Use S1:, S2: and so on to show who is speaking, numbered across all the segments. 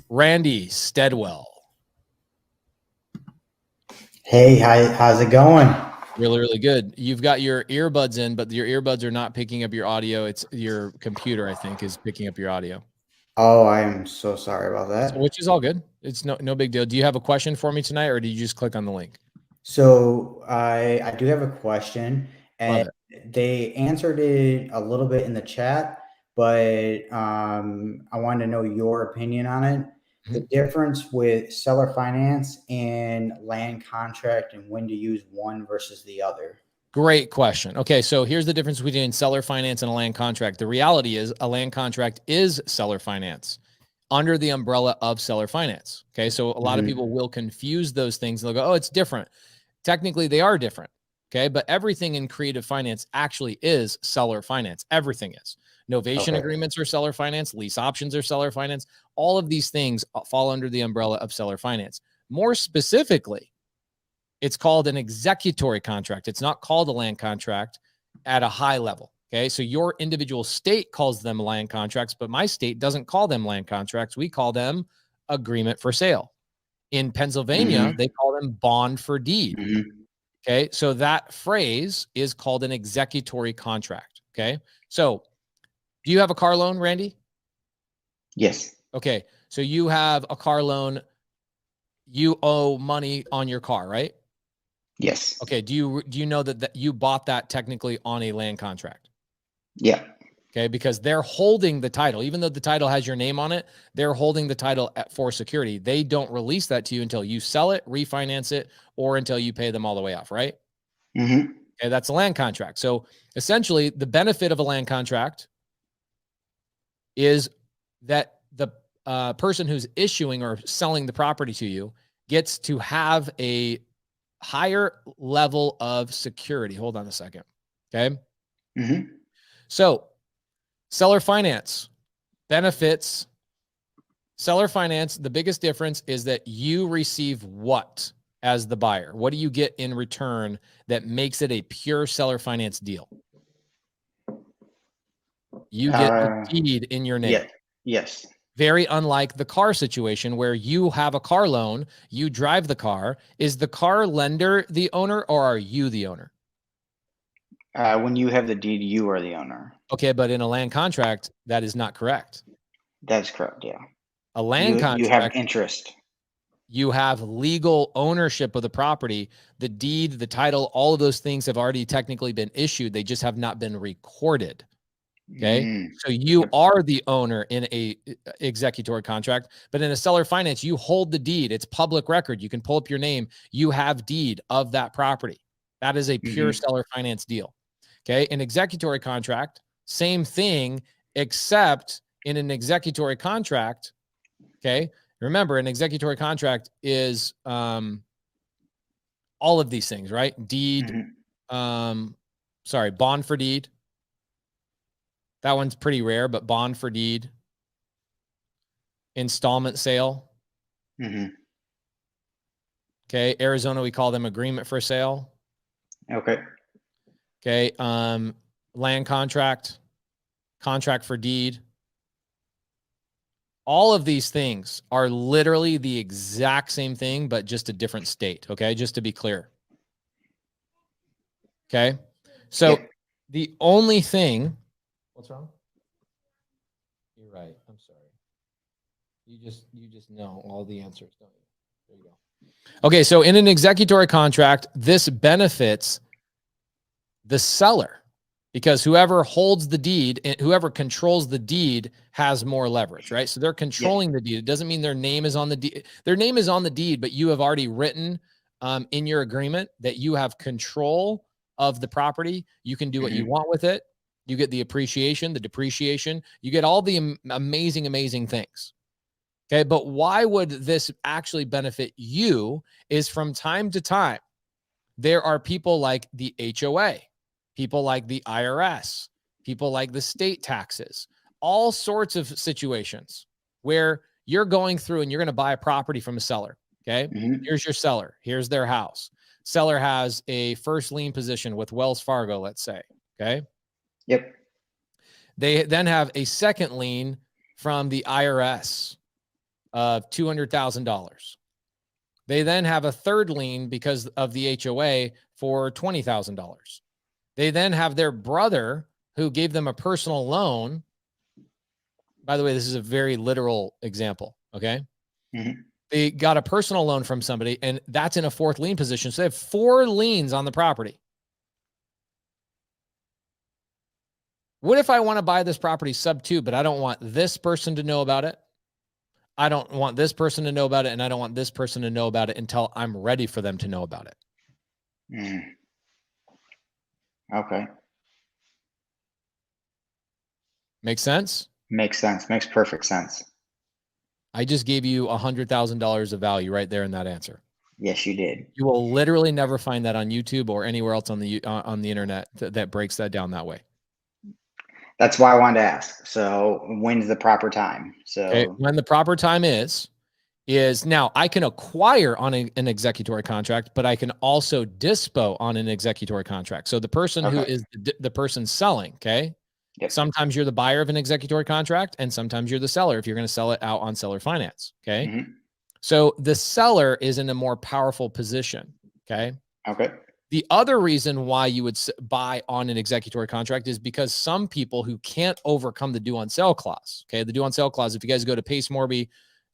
S1: Randy Steadwell.
S2: Hey, how's it going?
S1: Really, really good. You've got your earbuds in, but your earbuds are not picking up your audio. It's your computer, I think, is picking up your audio.
S2: Oh, I am so sorry about that.
S1: Which is all good. It's no big deal. Do you have a question for me tonight, or did you just click on the link?
S2: So I do have a question,
S1: Love
S2: and
S1: it.
S2: they answered it a little bit in the chat, but I wanted to know your opinion on it. The difference with seller finance and land contract, and when to use one versus the other.
S1: Great question. Okay, so here's the difference between seller finance and a land contract. The reality is a land contract is seller finance under the umbrella of seller finance. Okay, so a lot of people will confuse those things. They'll go, oh, it's different. Technically, they are different. Okay, but everything in creative finance actually is seller finance. Everything is. Novation agreements are seller finance. Lease options are seller finance. All of these things fall under the umbrella of seller finance. More specifically, it's called an executory contract. It's not called a land contract at a high level. Okay. So your individual state calls them land contracts, but my state doesn't call them land contracts. We call them agreement for sale. In Pennsylvania, they call them bond for deed. Okay. So that phrase is called an executory contract. Okay. So do you have a car loan, Randy?
S2: Yes.
S1: Okay. So you have a car loan. You owe money on your car, right?
S2: Yes.
S1: Okay. Do you know that you bought that technically on a land contract?
S2: Yeah.
S1: Okay. Because they're holding the title, even though the title has your name on it, they're holding the title for security. They don't release that to you until you sell it, refinance it, or until you pay them all the way off, right? Okay. That's a land contract. So essentially the benefit of a land contract is that the person who's issuing or selling the property to you gets to have a higher level of security. Hold on a second. Okay. So seller finance benefits. Seller finance, the biggest difference is that you receive what as the buyer? What do you get in return that makes it a pure seller finance deal? You get a deed in your name.
S2: Yes.
S1: Very unlike the car situation where you have a car loan, you drive the car. Is the car lender the owner or are you the owner?
S2: When you have the deed, you are the owner.
S1: Okay, but in a land contract, that is not correct.
S2: That's correct. Yeah.
S1: A land contract,
S2: you have interest.
S1: You have legal ownership of the property. The deed, the title, all of those things have already technically been issued. They just have not been recorded. Okay. So you are the owner in a executory contract, but in a seller finance, you hold the deed. It's public record. You can pull up your name. You have deed of that property. That is a pure seller finance deal. Okay. An executory contract, same thing, except in an executory contract. Okay. Remember, an executory contract is all of these things, right? Deed, bond for deed. That one's pretty rare, but bond for deed, installment sale. Okay. Arizona, we call them agreement for sale.
S2: Okay.
S1: Okay. Land contract, contract for deed. All of these things are literally the exact same thing, but just a different state. Okay. Just to be clear. Okay. So the only thing, what's wrong? You're right. I'm sorry. You just know all the answers, don't you? There you go. Okay. So in an executory contract, this benefits the seller because whoever holds the deed and whoever controls the deed has more leverage, right? So they're controlling the deed. It doesn't mean their name is on the deed. Their name is on the deed, but you have already written in your agreement that you have control of the property. You can do what you want with it. You get the appreciation, the depreciation. You get all the amazing, amazing things. Okay. But why would this actually benefit you is from time to time, there are people like the HOA, people like the IRS, people like the state taxes, all sorts of situations where you're going through and you're going to buy a property from a seller. Okay. Here's your seller. Here's their house. Seller has a first lien position with Wells Fargo, let's say. Okay.
S2: Yep.
S1: They then have a second lien from the IRS. of $200,000. They then have a third lien because of the HOA for $20,000. They then have their brother who gave them a personal loan. By the way, this is a very literal example. Okay.
S2: Mm-hmm.
S1: They got a personal loan from somebody, and that's in a fourth lien position. So they have 4 liens on the property. What if I want to buy this property sub 2, but I don't want this person to know about it? I don't want this person to know about it, and I don't want this person to know about it until I'm ready for them to know about it.
S2: Okay.
S1: Make sense?
S2: Makes sense. Makes perfect sense.
S1: I just gave you $100,000 of value right there in that answer.
S2: Yes, you did.
S1: You will literally never find that on YouTube or anywhere else on the internet that breaks that down that way.
S2: That's why I wanted to ask. So when's the proper time? So
S1: okay. When the proper time is now I can acquire on an executory contract, but I can also dispo on an executory contract. So the person who is the person selling, okay? Yep. Sometimes you're the buyer of an executory contract, and sometimes you're the seller if you're going to sell it out on seller finance, okay? Mm-hmm. So the seller is in a more powerful position, okay?
S2: Okay.
S1: The other reason why you would buy on an executory contract is because some people who can't overcome the due on sale clause, okay? The due on sale clause, if you guys go to Pace Morby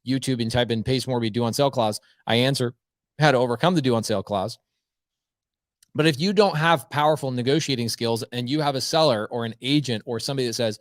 S1: YouTube and type in Pace Morby due on sale clause, I answer how to overcome the due on sale clause. But if you don't have powerful negotiating skills and you have a seller or an agent or somebody that says,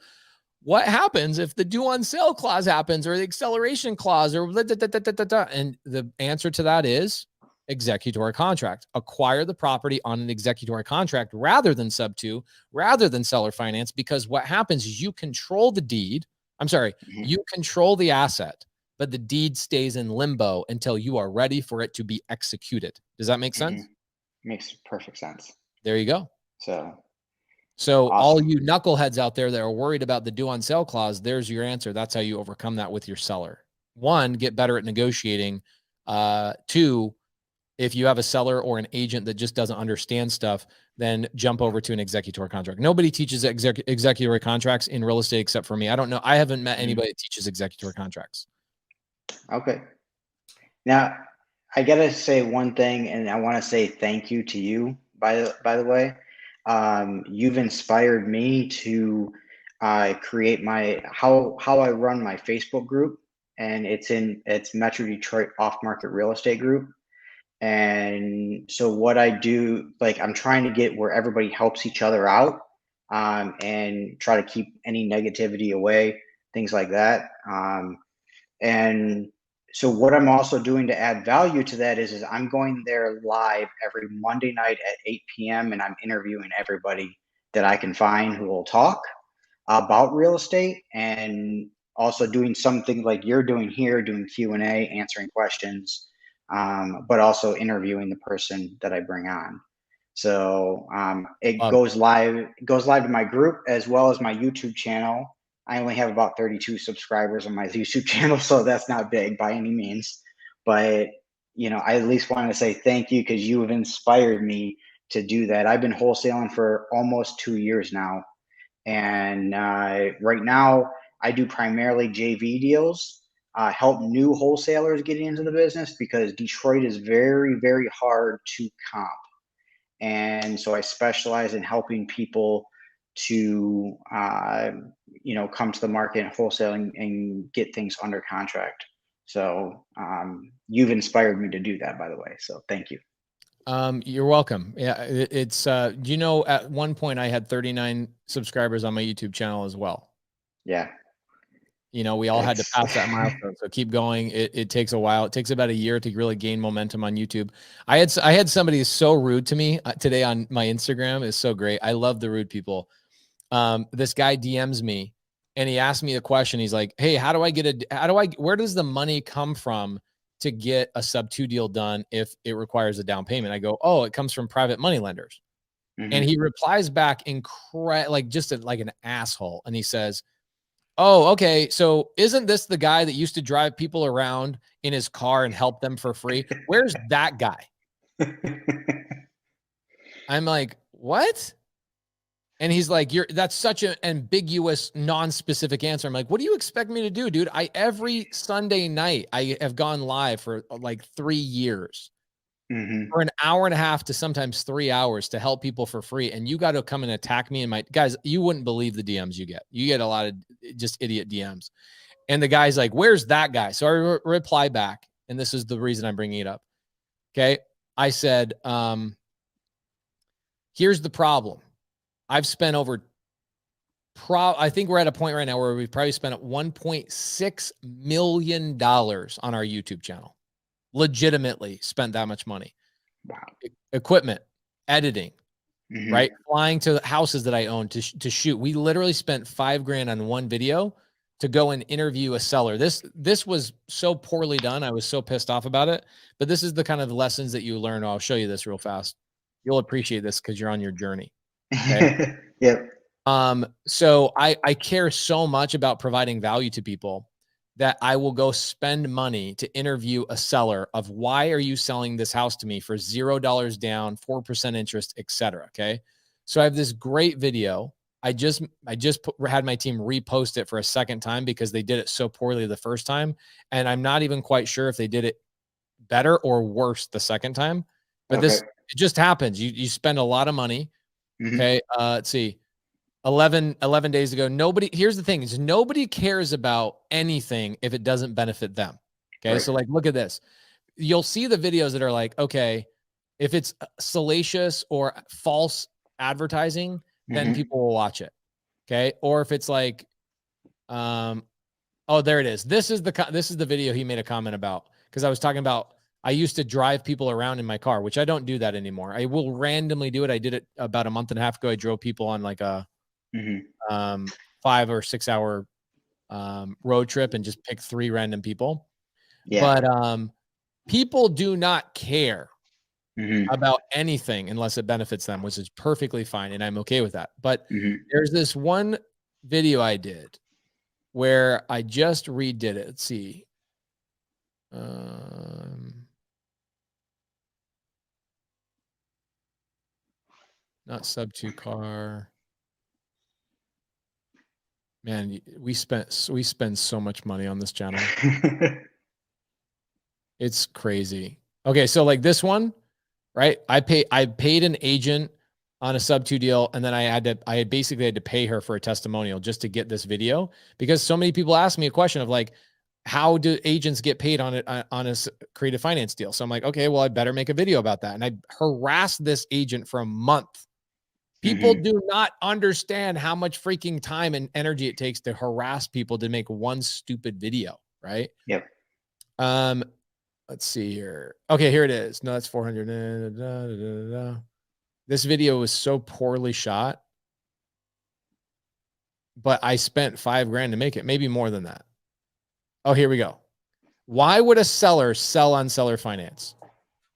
S1: what happens if the due on sale clause happens or the acceleration clause or and the answer to that is executory contract. Acquire the property on an executory contract rather than sub 2, rather than seller finance, because what happens is you control the deed. I'm sorry, you control the asset, but the deed stays in limbo until you are ready for it to be executed. Does that make sense?
S2: Makes perfect sense.
S1: There you go.
S2: So
S1: awesome. All you knuckleheads out there that are worried about the due on sale clause, there's your answer. That's how you overcome that with your seller. 1, get better at negotiating. 2, if you have a seller or an agent that just doesn't understand stuff, then jump over to an executory contract. Nobody teaches executory contracts in real estate except for me. I don't know. I haven't met anybody that teaches executory contracts.
S2: Okay. Now, I got to say one thing, and I want to say thank you to you, by the way. You've inspired me to create how I run my Facebook group, and it's Metro Detroit Off Market Real Estate Group. And so what I do, like, I'm trying to get where everybody helps each other out, and try to keep any negativity away, things like that. And so what I'm also doing to add value to that is I'm going there live every Monday night at 8 p.m. and I'm interviewing everybody that I can find who will talk about real estate, and also doing something like you're doing here, doing Q&A, answering questions, but also interviewing the person that I bring on. So it goes live to my group as well as my YouTube channel. I only have about 32 subscribers on my YouTube channel, so that's not big by any means. But, I at least want to say thank you because you have inspired me to do that. I've been wholesaling for almost 2 years now. And right now, I do primarily JV deals, help new wholesalers get into the business because Detroit is very, very hard to comp. And so I specialize in helping people to come to the market and wholesaling and get things under contract. So you've inspired me to do that, by the way. So thank you.
S1: You're welcome. Yeah, it's at one point I had 39 subscribers on my YouTube channel as well.
S2: Yeah.
S1: We all had to pass that milestone. So keep going. It takes a while. It takes about a year to really gain momentum on YouTube. I had somebody so rude to me today on my Instagram. It's so great. I love the rude people. This guy DMs me and he asked me a question. He's like, hey, where does the money come from to get a sub 2 deal done if it requires a down payment? I go, oh, it comes from private money lenders. And he replies back like an asshole. And he says, oh, okay. So isn't this the guy that used to drive people around in his car and help them for free? Where's that guy? I'm like, what? And he's like, that's such an ambiguous, non-specific answer. I'm like, what do you expect me to do, dude? Every Sunday night, I have gone live for like 3 years for an hour and a half to sometimes 3 hours to help people for free. And you got to come and attack me. And guys, you wouldn't believe the DMs you get. You get a lot of just idiot DMs. And the guy's like, where's that guy? So I reply back. And this is the reason I'm bringing it up. Okay. I said, here's the problem. I've spent I think we're at a point right now where we've probably spent $1.6 million on our YouTube channel. Legitimately spent that much money.
S3: Wow.
S1: Equipment, editing, right? Flying to houses that I own to shoot. We literally spent $5,000 on one video to go and interview a seller. This was so poorly done. I was so pissed off about it. But this is the kind of lessons that you learn. I'll show you this real fast. You'll appreciate this because you're on your journey. Okay.
S3: Yep.
S1: So I care so much about providing value to people that I will go spend money to interview a seller of why are you selling this house to me for $0 down, 4% interest, etc. Okay. So I have this great video. I just had my team repost it for a second time because they did it so poorly the first time. And I'm not even quite sure if they did it better or worse the second time, but it just happens. You spend a lot of money. Okay. Let's see. 11 days ago. Here's the thing is nobody cares about anything if it doesn't benefit them. Okay. Right. So like, look at this. You'll see the videos that are like, okay, if it's salacious or false advertising, then people will watch it. Okay. Or if it's like, oh, there it is. This is the video he made a comment about. Cause I was talking about, I used to drive people around in my car, which I don't do that anymore. I will randomly do it. I did it about a month and a half ago. I drove people on like a 5 or 6 hour road trip and just pick 3 random people. Yeah. But people do not care about anything unless it benefits them, which is perfectly fine. And I'm okay with that. But there's this one video I did where I just redid it. Let's see. Not sub 2 car. Man, we spend so much money on this channel. It's crazy. Okay, so like this one, right? I paid an agent on a sub 2 deal, and then I basically had to pay her for a testimonial just to get this video because so many people ask me a question of like, how do agents get paid on a creative finance deal? So I'm like, okay, well, I better make a video about that. And I harassed this agent for a month. People do not understand how much freaking time and energy it takes to harass people to make one stupid video, right?
S3: Yep.
S1: Let's see here. Okay, here it is. No, that's 400. This video was so poorly shot, but I spent $5,000 to make it, maybe more than that. Oh, here we go. Why would a seller sell on seller finance?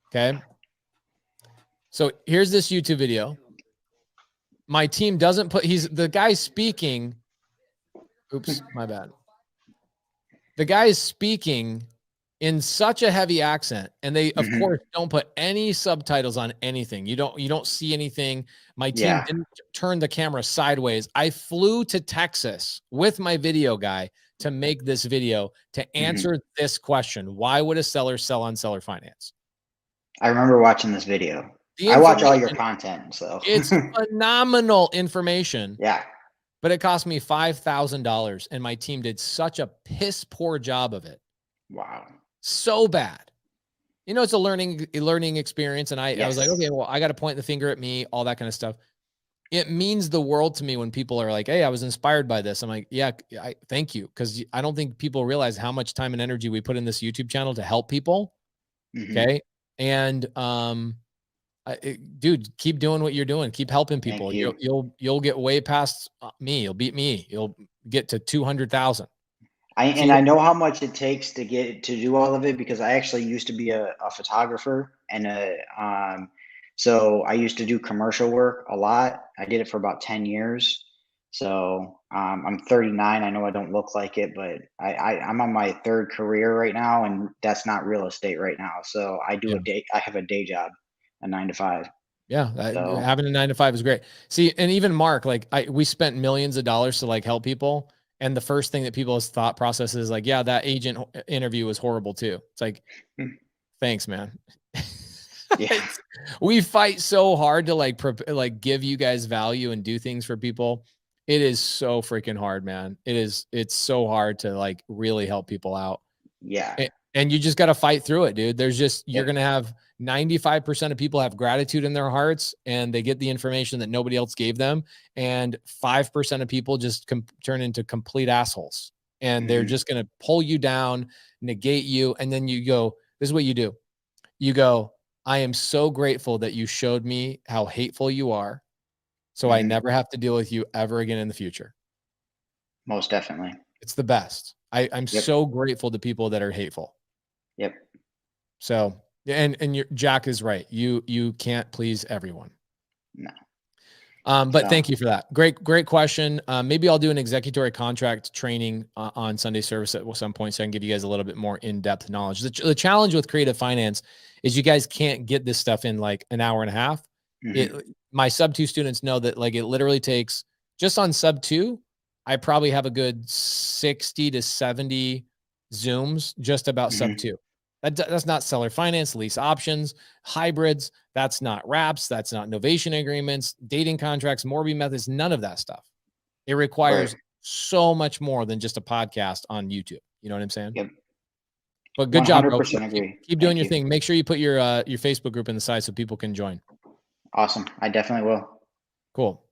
S1: Okay. So here's this YouTube video. My team doesn't put, the guy speaking. Oops, my bad. The guy is speaking in such a heavy accent, and they of course don't put any subtitles on anything. You don't see anything. My team didn't turn the camera sideways. I flew to Texas with my video guy to make this video to answer this question. Why would a seller sell on seller finance?
S3: I remember watching this video. I watch all your content, so
S1: it's phenomenal information.
S3: Yeah.
S1: But it cost me $5,000, and my team did such a piss poor job of it.
S3: Wow.
S1: So bad. You know, it's a learning experience. And I was like, okay, well, I got to point the finger at me, all that kind of stuff. It means the world to me when people are like, hey, I was inspired by this. I'm like, yeah, thank you. Because I don't think people realize how much time and energy we put in this YouTube channel to help people. Okay. And, dude, keep doing what you're doing. Keep helping people. You'll get way past me. You'll beat me. You'll get to 200,000.
S3: I know how much it takes to do all of it because I actually used to be a photographer and so I used to do commercial work a lot. I did it for about 10 years. So I'm 39. I know I don't look like it, but I'm on my 3rd career right now, and that's not real estate right now. So I have a day job, a 9 to 5.
S1: Yeah.
S3: So-
S1: Having a 9 to 5 is great. See, and even Mark, like we spent millions of dollars to like help people. And the first thing that people's thought process is like, yeah, that agent interview was horrible too. It's like, thanks, man.
S3: Yeah.
S1: We fight so hard to like give you guys value and do things for people. It is so freaking hard, man. It's so hard to like really help people out.
S3: Yeah.
S1: And you just got to fight through it, dude. There's just, you're
S3: Yep.
S1: going to have 95% of people have gratitude in their hearts and they get the information that nobody else gave them. And 5% of people just turn into complete assholes. And they're just going to pull you down, negate you. And then you go, this is what you do. You go, I am so grateful that you showed me how hateful you are. So I never have to deal with you ever again in the future.
S3: Most definitely.
S1: It's the best. I'm
S3: Yep.
S1: so grateful to people that are hateful.
S3: Yep.
S1: So, and Jack is right. You can't please everyone.
S3: No.
S1: But
S3: So-
S1: thank you for that. Great question. Maybe I'll do an executory contract training on Sunday service at some point, so I can give you guys a little bit more in-depth knowledge. The challenge with creative finance is you guys can't get this stuff in like an hour and a half. My sub 2 students know that like it literally takes, just on sub 2, I probably have a good 60 to 70 Zooms just about sub 2. That's not seller finance, lease options, hybrids. That's not wraps. That's not novation agreements, dating contracts, Morby methods, none of that stuff. It requires so much more than just a podcast on YouTube. You know what I'm saying?
S3: Yep.
S1: But good job, bro.
S3: 100% agree.
S1: Keep doing
S3: Thank
S1: your
S3: you.
S1: thing. Make sure you put your Facebook group in the side so people can join.
S3: Awesome. I definitely will.
S1: Cool.